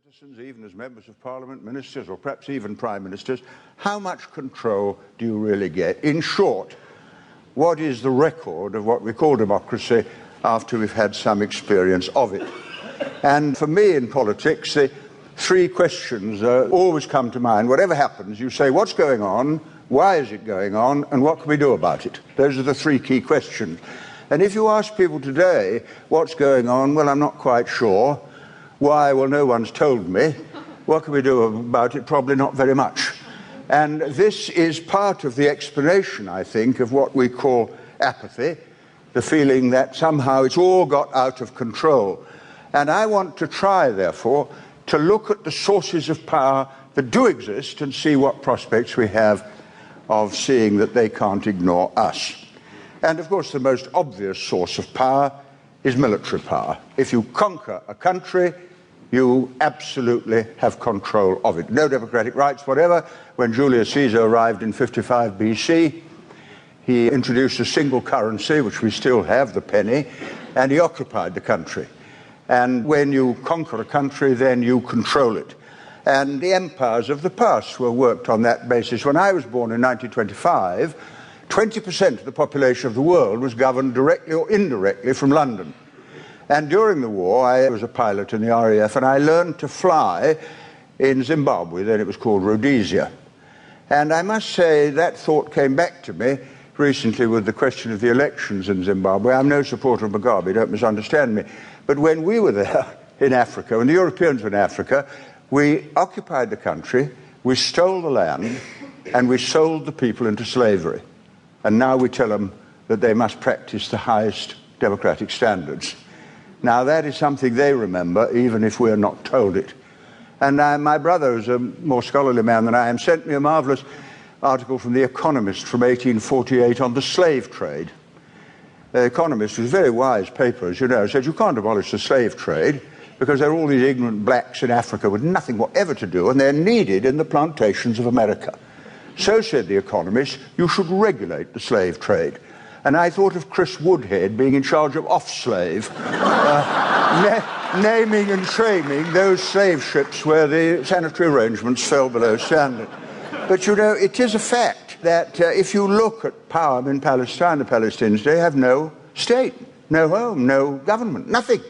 citizens, even as members of parliament, ministers, or perhaps even prime ministers, how much control do you really get? In short, what is the record of what we call democracy after we've had some experience of it? And for me in politics, the three questions always come to mind. Whatever happens, you say, what's going on, why is it going on, and what can we do about it? Those are the three key questions. And if you ask people today, what's going on, well, I'm not quite sure. Why? Well, no one's told me. What can we do about it? Probably not very much. And this is part of the explanation, I think, of what we call apathy, the feeling that somehow it's all got out of control. And I want to try, therefore, to look at the sources of power that do exist and see what prospects we have of seeing that they can't ignore us. And, of course, the most obvious source of power is military power. If you conquer a country, you absolutely have control of it. No democratic rights whatever. When Julius Caesar arrived in 55 BC, he introduced a single currency, which we still have, the penny, and he occupied the country. And when you conquer a country, then you control it. And the empires of the past were worked on that basis. When I was born in 1925, 20% of the population of the world was governed directly or indirectly from London. And during the war, I was a pilot in the RAF, and I learned to fly in Zimbabwe. Then it was called Rhodesia. And I must say that thought came back to me recently with the question of the elections in Zimbabwe. I'm no supporter of Mugabe, don't misunderstand me. But when we were there in Africa, when the Europeans were in Africa, we occupied the country, we stole the land, and we sold the people into slavery. And now we tell them that they must practice the highest democratic standards. Now that is something they remember, even if we're not told it. And my brother, who's a more scholarly man than I am, sent me a marvellous article from The Economist from 1848 on the slave trade. The Economist was a very wise paper, as you know, said you can't abolish the slave trade because there are all these ignorant blacks in Africa with nothing whatever to do, and they're needed in the plantations of America. So, said The Economist, you should regulate the slave trade. And I thought of Chris Woodhead being in charge of off-slave, naming and shaming those slave ships where the sanitary arrangements fell below standard. But, you know, it is a fact that if you look at power in Palestine, the Palestinians, they have no state, no home, no government, nothing.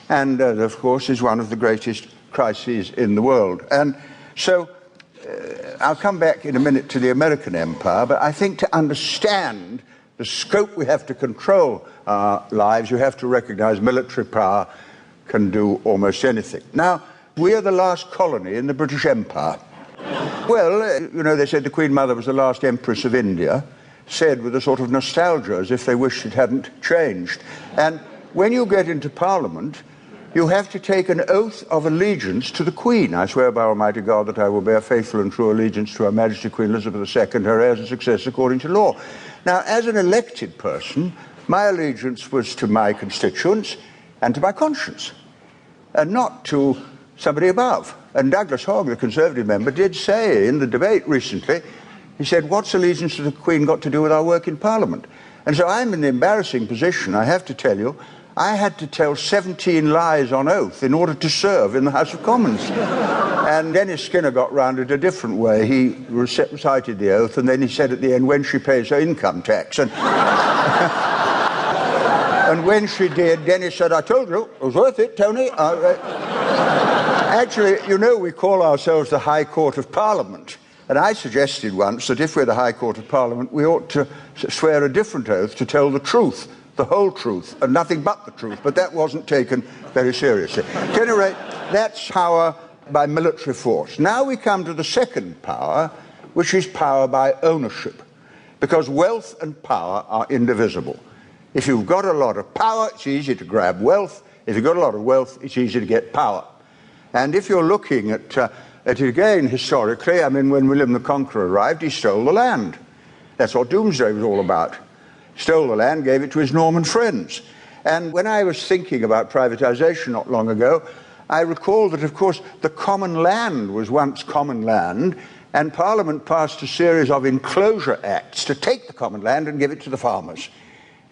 And that, of course, is one of the greatest crises in the world. And so I'll come back in a minute to the American empire, but I think to understand the scope we have to control our lives, you have to recognize military power can do almost anything. Now, we are the last colony in the British Empire. Well, you know, they said the Queen Mother was the last Empress of India, said with a sort of nostalgia, as if they wished it hadn't changed. And when you get into Parliament, you have to take an oath of allegiance to the Queen. I swear by Almighty God that I will bear faithful and true allegiance to Her Majesty Queen Elizabeth II, her heirs and successors, according to law. Now, as an elected person, my allegiance was to my constituents and to my conscience, and not to somebody above. And Douglas Hogg, the Conservative member, did say in the debate recently, he said, what's allegiance to the Queen got to do with our work in Parliament? And so I'm in the embarrassing position, I have to tell you, I had to tell 17 lies on oath in order to serve in the House of Commons. And Dennis Skinner got round it a different way. He recited the oath, and then he said at the end, when she pays her income tax. And, and when she did, Dennis said, I told you, it was worth it, Tony. Actually, you know, we call ourselves the High Court of Parliament. And I suggested once that if we're the High Court of Parliament, we ought to swear a different oath to tell the truth. The whole truth, and nothing but the truth, but that wasn't taken very seriously. At any rate, that's power by military force. Now we come to the second power, which is power by ownership, because wealth and power are indivisible. If you've got a lot of power, it's easy to grab wealth. If you've got a lot of wealth, it's easy to get power. And if you're looking at it again historically, I mean, when William the Conqueror arrived, he stole the land. That's what Doomsday was all about. Stole the land, gave it to his Norman friends. And when I was thinking about privatization not long ago, I recalled that, of course, the common land was once common land, and Parliament passed a series of enclosure acts to take the common land and give it to the farmers.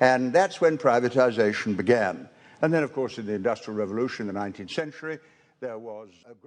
And that's when privatization began. And then, of course, in the Industrial Revolution in the 19th century, there was a